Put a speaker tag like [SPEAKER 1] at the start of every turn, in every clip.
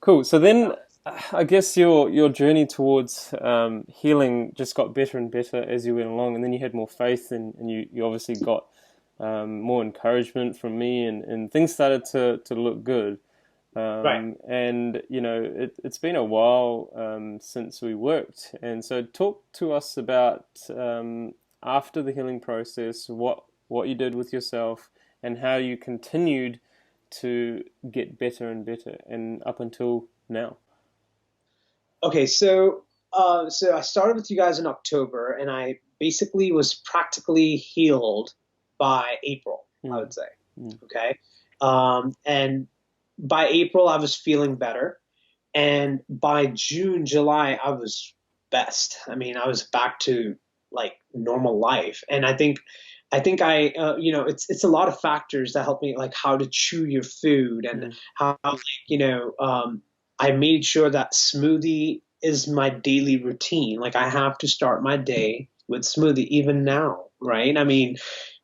[SPEAKER 1] Cool. So then, I guess your journey towards healing just got better and better as you went along, and then you had more faith, and you obviously got more encouragement from me, and things started to look good.
[SPEAKER 2] Right.
[SPEAKER 1] And it's been a while since we worked, and so talk to us about after the healing process, what you did with yourself, and how you continued to get better and better, and up until now.
[SPEAKER 2] Okay, so I started with you guys in October, and I basically was practically healed by April, I
[SPEAKER 1] Mm,
[SPEAKER 2] would say.
[SPEAKER 1] mm,
[SPEAKER 2] Okay. And by April, I was feeling better. And by June, July, I was best. I mean, I was back to like normal life. And it's a lot of factors that help me, like how to chew your food and
[SPEAKER 1] mm.
[SPEAKER 2] how, like, I made sure that smoothie is my daily routine. Like I have to start my day with smoothie even now, right? I mean,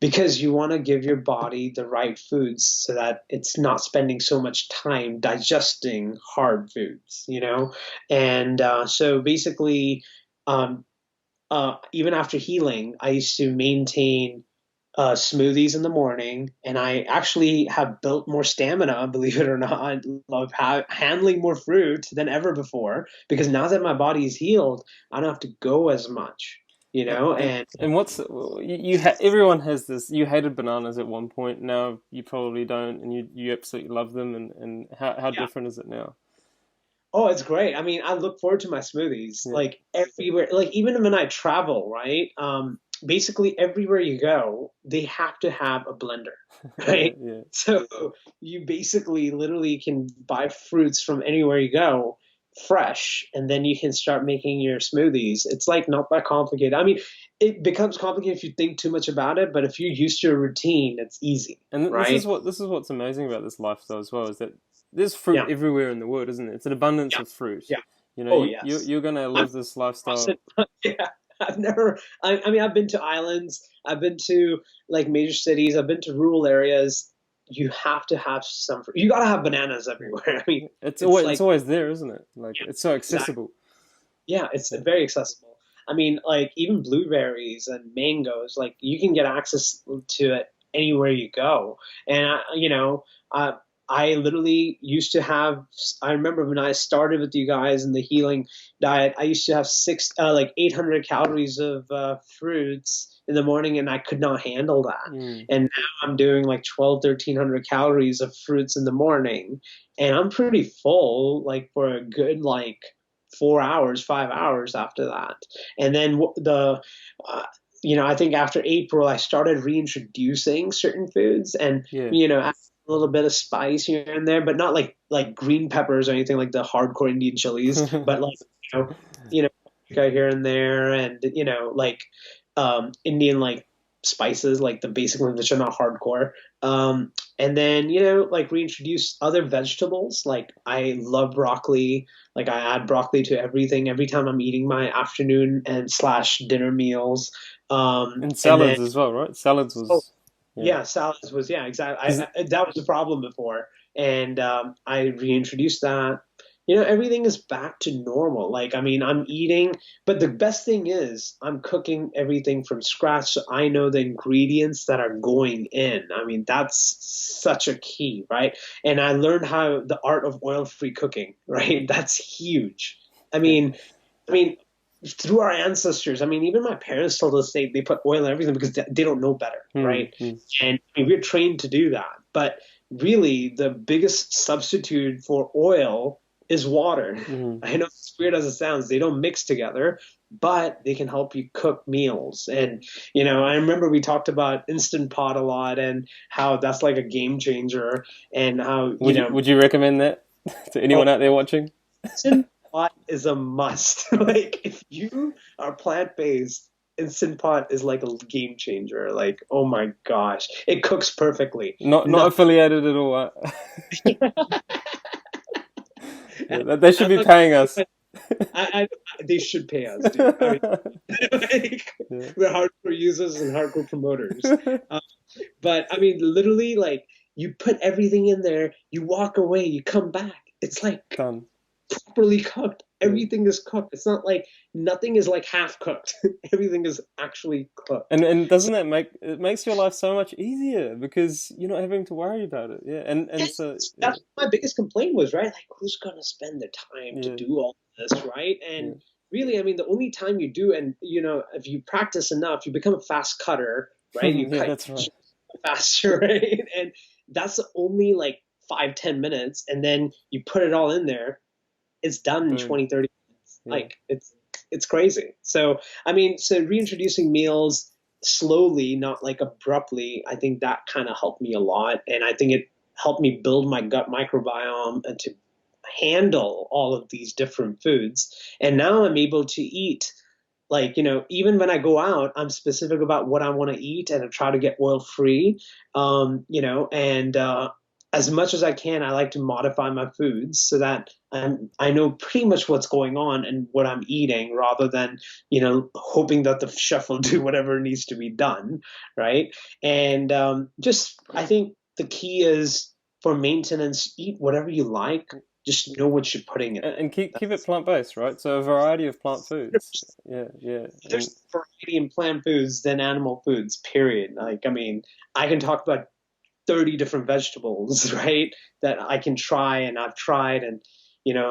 [SPEAKER 2] because you want to give your body the right foods so that it's not spending so much time digesting hard foods, And so basically, um, even after healing, I used to maintain smoothies in the morning, and I actually have built more stamina, believe it or not. I love handling more fruit than ever before because now that my body is healed, I don't have to go as much,
[SPEAKER 1] And, and
[SPEAKER 2] and
[SPEAKER 1] and what's everyone has this. You hated bananas at one point. Now you probably don't, and you absolutely love them. And how
[SPEAKER 2] yeah.
[SPEAKER 1] different is it now?
[SPEAKER 2] Oh, it's great. I mean, I look forward to my smoothies
[SPEAKER 1] Yeah,
[SPEAKER 2] like everywhere. Like even when I travel, right? Basically everywhere you go, they have to have a blender,
[SPEAKER 1] yeah,
[SPEAKER 2] right?
[SPEAKER 1] yeah.
[SPEAKER 2] So you basically literally can buy fruits from anywhere you go fresh, and then you can start making your smoothies. It's like not that complicated. I mean, it becomes complicated if you think too much about it, but if you're used to a routine, it's easy,
[SPEAKER 1] And
[SPEAKER 2] right?
[SPEAKER 1] this is what's amazing about this lifestyle as well, is that there's fruit
[SPEAKER 2] Yeah,
[SPEAKER 1] everywhere in the world, isn't it? It's an abundance
[SPEAKER 2] yeah,
[SPEAKER 1] of fruit.
[SPEAKER 2] yeah.
[SPEAKER 1] You know,
[SPEAKER 2] Oh,
[SPEAKER 1] you
[SPEAKER 2] yes.
[SPEAKER 1] you're gonna
[SPEAKER 2] I'm
[SPEAKER 1] live this lifestyle.
[SPEAKER 2] Austin. Yeah, I've never. I mean, I've been to islands. I've been to like major cities. I've been to rural areas. You have to have some. You got to have bananas everywhere. I mean, it's
[SPEAKER 1] It's
[SPEAKER 2] like
[SPEAKER 1] always there, isn't it? Like it's so
[SPEAKER 2] exactly.
[SPEAKER 1] accessible.
[SPEAKER 2] Yeah, it's
[SPEAKER 1] Yeah.
[SPEAKER 2] very accessible. I mean, like even blueberries and mangoes, like you can get access to it anywhere you go. And I, I literally used to have. I remember when I started with you guys in the healing diet, I used to have 800 calories of fruits in the morning, and I could not handle that.
[SPEAKER 1] Mm.
[SPEAKER 2] And now I'm doing like 1,200 to 1,300 calories of fruits in the morning, and I'm pretty full, like for a good like 4 hours, 5 hours after that. And then uh, I think after April, I started reintroducing certain foods and,
[SPEAKER 1] Yeah.
[SPEAKER 2] add a little bit of spice here and there, but not like green peppers or anything like the hardcore Indian chilies, but like, you know, paprika here and there and, like Indian like spices, like the basic ones, which are not hardcore. And then, like reintroduce other vegetables. Like I love broccoli. Like I add broccoli to everything every time I'm eating my afternoon and slash dinner meals.
[SPEAKER 1] And
[SPEAKER 2] And then,
[SPEAKER 1] salads as well, right? Salads
[SPEAKER 2] oh,
[SPEAKER 1] was, yeah.
[SPEAKER 2] yeah, salads was, yeah, exactly.
[SPEAKER 1] Because
[SPEAKER 2] That was the problem before, and I reintroduced that. Everything is back to normal. Like, I mean, I'm eating, but the best thing is I'm cooking everything from scratch, so I know the ingredients that are going in. I mean, that's such a key, right? And I learned how the art of oil-free cooking, right? That's huge. I
[SPEAKER 1] yeah.
[SPEAKER 2] mean, I mean, through our ancestors. I mean, even my parents told us they put oil in everything because they don't know better,
[SPEAKER 1] Hmm.
[SPEAKER 2] right?
[SPEAKER 1] Hmm.
[SPEAKER 2] And I mean, we're trained to do that. But really, the biggest substitute for oil is water.
[SPEAKER 1] Hmm.
[SPEAKER 2] I know as weird as it sounds, they don't mix together, but they can help you cook meals. And, I remember we talked about Instant Pot a lot and how that's like a game changer and how,
[SPEAKER 1] Would you recommend that to
[SPEAKER 2] oh,
[SPEAKER 1] anyone out there watching?
[SPEAKER 2] Instant Pot is a must. Like if you are plant based, Instant Pot is like a game changer. Like, oh my gosh, it cooks perfectly.
[SPEAKER 1] Not
[SPEAKER 2] Nothing.
[SPEAKER 1] affiliated at all. Yeah, they should be
[SPEAKER 2] I'm not,
[SPEAKER 1] paying us.
[SPEAKER 2] I they should pay us, dude. I mean, like,
[SPEAKER 1] Yeah.
[SPEAKER 2] we're hardcore users and hardcore promoters. Uh, but I mean, literally, like you put everything in there, you walk away, you come back. it's like
[SPEAKER 1] Done.
[SPEAKER 2] properly cooked.
[SPEAKER 1] Yeah.
[SPEAKER 2] Everything is cooked. It's not like nothing is like half cooked. Everything is actually cooked.
[SPEAKER 1] And doesn't that make it makes your life so much easier because you're not having to worry about it. Yeah. And so yeah.
[SPEAKER 2] That's my biggest complaint was, right? Like, who's gonna spend the time to
[SPEAKER 1] Yeah.
[SPEAKER 2] do all this, right?
[SPEAKER 1] Yeah.
[SPEAKER 2] And really, I mean, the only time you do, and if you practice enough, you become a fast cutter, right? You
[SPEAKER 1] Yeah,
[SPEAKER 2] cut
[SPEAKER 1] that's right.
[SPEAKER 2] faster, right? And that's only like 5-10 minutes, and then you put it all in there. It's done in
[SPEAKER 1] Boom.
[SPEAKER 2] 20-30 minutes.
[SPEAKER 1] Yeah.
[SPEAKER 2] Like it's crazy. So I mean, so reintroducing meals slowly, not like abruptly, I think that kind of helped me a lot, and I think it helped me build my gut microbiome and to handle all of these different foods. And now I'm able to eat, like, even when I go out, I'm specific about what I want to eat and I try to get oil free. And as much as I can, I like to modify my foods so that I know pretty much what's going on and what I'm eating, rather than hoping that the chef will do whatever needs to be done, right? And just I think the key is, for maintenance, eat whatever you like. Just know what you're putting in it.
[SPEAKER 1] And keep it plant based, right? So a variety of plant foods.
[SPEAKER 2] That's
[SPEAKER 1] Yeah, yeah. And
[SPEAKER 2] There's variety in plant foods than animal foods, period. Like, I mean, I can talk about 30 different vegetables, right? That I can try and I've tried, and,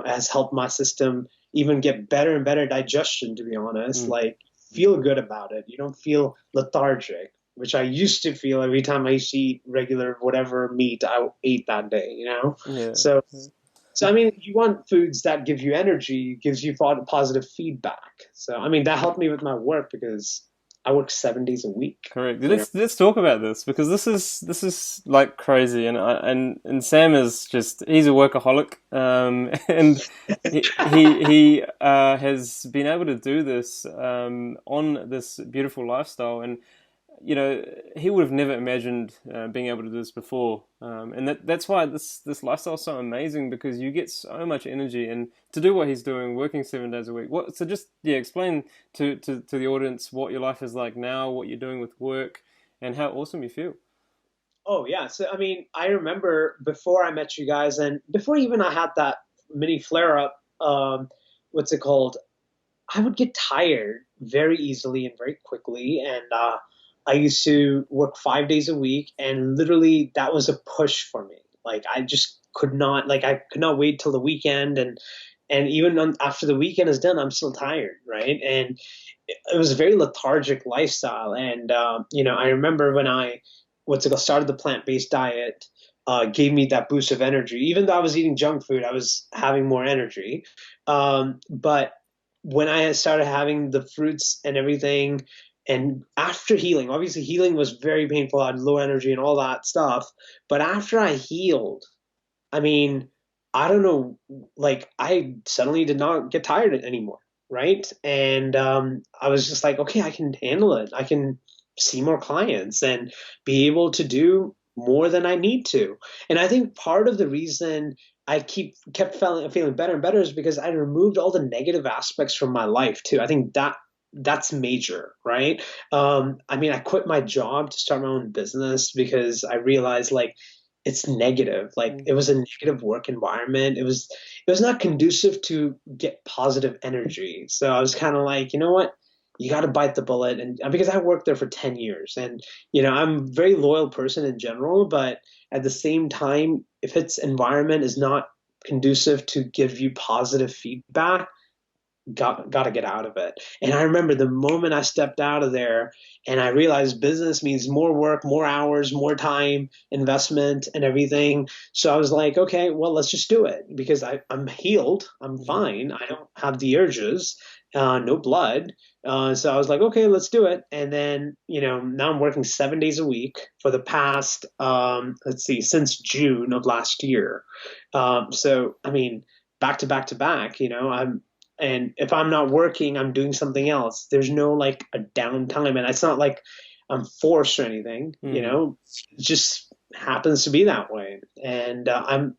[SPEAKER 2] has helped my system even get better and better digestion, to be honest.
[SPEAKER 1] mm,
[SPEAKER 2] Like, feel good about it. You don't feel lethargic, which I used to feel every time I used to eat regular whatever meat I ate that day.
[SPEAKER 1] yeah.
[SPEAKER 2] So
[SPEAKER 1] Yeah.
[SPEAKER 2] I mean, you want foods that give you energy, gives you positive feedback. So I mean, that helped me with my work because I work 7 days a week.
[SPEAKER 1] Correct.
[SPEAKER 2] You know,
[SPEAKER 1] Let's talk about this because this is like crazy, and Sam is just he's a workaholic, and he has been able to do this on this beautiful lifestyle, and he would have never imagined being able to do this before, and that's why this lifestyle is so amazing because you get so much energy and to do what he's doing, working 7 days a week. What so just yeah, explain to the audience what your life is like now, what you're doing with work, and how awesome you feel.
[SPEAKER 2] oh yeah. So I mean, I remember before I met you guys, and before even I had that mini flare up. What's it called? I would get tired very easily and very quickly. And I used to work 5 days a week, and literally that was a push for me. Like, I just could not, like, I could not wait till the weekend. And even after the weekend is done, I'm still tired, right? And it was a very lethargic lifestyle. And, I remember when started the plant based diet, gave me that boost of energy. Even though I was eating junk food, I was having more energy. But when I started having the fruits and everything, and after healing, obviously healing was very painful. I had low energy and all that stuff. But after I healed, I mean, I don't know, like, I suddenly did not get tired anymore, right? And I was just like, okay, I can handle it. I can see more clients and be able to do more than I need to. And I think part of the reason I kept feeling better and better is because I removed all the negative aspects from my life too. I think that's major, right? I mean, I quit my job to start my own business because I realized, like, it's negative. Like,
[SPEAKER 1] Mm.
[SPEAKER 2] it was a negative work environment. It was not conducive to get positive energy. So I was kind of like, you know what? You got to bite the bullet. And because I worked there for 10 years, and I'm a very loyal person in general, but at the same time, if its environment is not conducive to give you positive feedback, got to get out of it. And I remember the moment I stepped out of there, and I realized business means more work, more hours, more time investment and everything. So I was like, okay, well, let's just do it, because I'm healed. I'm
[SPEAKER 1] Mhm.
[SPEAKER 2] fine. I don't have the urges, no blood. So I was like, okay, let's do it. And then, now I'm working 7 days a week for the past, let's see, since June of last year. So, I mean, back to back to back, and if I'm not working, I'm doing something else. There's no, like, a downtime, and it's not like I'm forced or anything.
[SPEAKER 1] Mm.
[SPEAKER 2] It just happens to be that way, and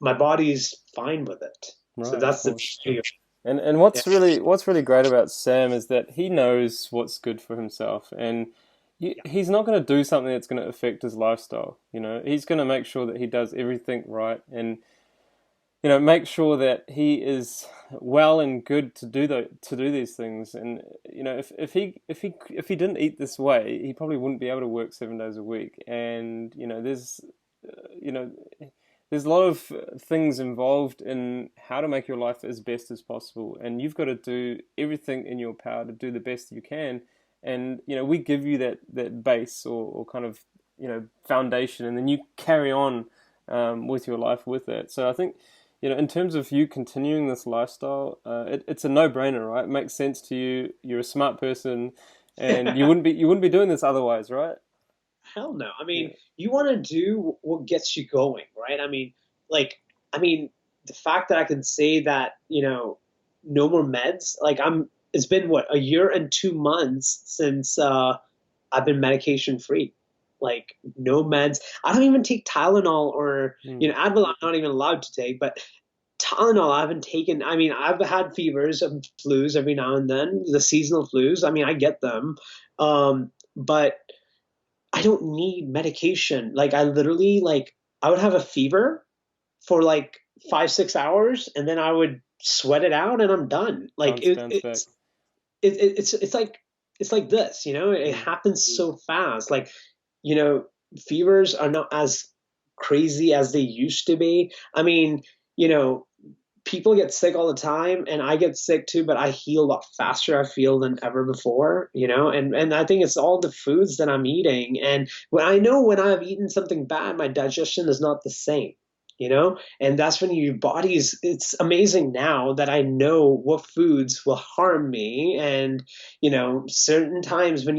[SPEAKER 2] my body's fine with it. So
[SPEAKER 1] Right, of
[SPEAKER 2] that's the
[SPEAKER 1] course.
[SPEAKER 2] beauty of
[SPEAKER 1] And
[SPEAKER 2] it.
[SPEAKER 1] what's really great about Sam is that he knows what's good for himself, and
[SPEAKER 2] Yeah,
[SPEAKER 1] he's not going to do something that's going to affect his lifestyle. He's going to make sure that he does everything right, and make sure that he is well and good to do these things. And if he didn't eat this way, he probably wouldn't be able to work 7 days a week. And you know there's a lot of things involved in how to make your life as best as possible, and you've got to do everything in your power to do the best you can. And we give you that base, or kind of foundation, and then you carry on with your life with that. So I think, in terms of you continuing this lifestyle, it's a no-brainer, right? It makes sense to you. You're a smart person, and you wouldn't be doing this otherwise, right?
[SPEAKER 2] Hell no. I
[SPEAKER 1] Yeah.
[SPEAKER 2] mean, you want to do what gets you going, right? Like, I mean, the fact that I can say that, no more meds, like it's been what, a year and 2 months since I've been medication free. Like no meds. I don't even take Tylenol or,
[SPEAKER 1] Mm.
[SPEAKER 2] Advil I'm not even allowed to take, but Tylenol I haven't taken. I mean, I've had fevers and flus every now and then, the seasonal flus. I mean, I get them. But I don't need medication. Like I literally I would have a fever for like 5, 6 hours, and then I would sweat it out, and I'm done. Like
[SPEAKER 1] Bounce back.
[SPEAKER 2] it's like this. It
[SPEAKER 1] Mm.
[SPEAKER 2] happens so fast. Like you know, fevers are not as crazy as they used to be. I mean, you know, people get sick all the time, and I get sick too, but I heal a lot faster, I feel, than ever before, and I think it's all the foods that I'm eating. And when I've eaten something bad, my digestion is not the same. And that's when your body's, it's amazing now that I know what foods will harm me. And certain times when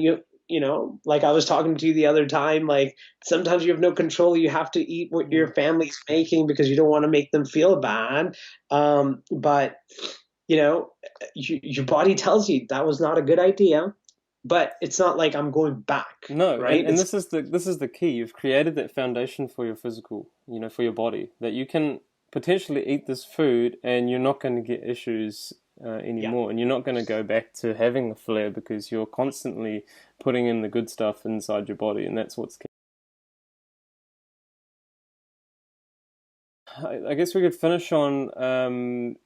[SPEAKER 2] like I was talking to you the other time, like sometimes you have no control. You have to eat what
[SPEAKER 1] Mm.
[SPEAKER 2] your family's making because you don't want to make them feel bad. But you know, your body tells you that was not a good idea, but it's not like I'm going back,
[SPEAKER 1] No, and,
[SPEAKER 2] right?
[SPEAKER 1] and this is the key. You've created that foundation for your physical, for your body, that you can potentially eat this food and you're not going to get issues
[SPEAKER 2] Yeah.
[SPEAKER 1] anymore, and you're not going to go back to having a flare because you're constantly putting in the good stuff inside your body, and that's what's key. I guess we could finish on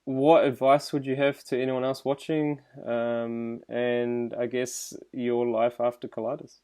[SPEAKER 1] what advice would you have to anyone else watching, and I guess your life after colitis.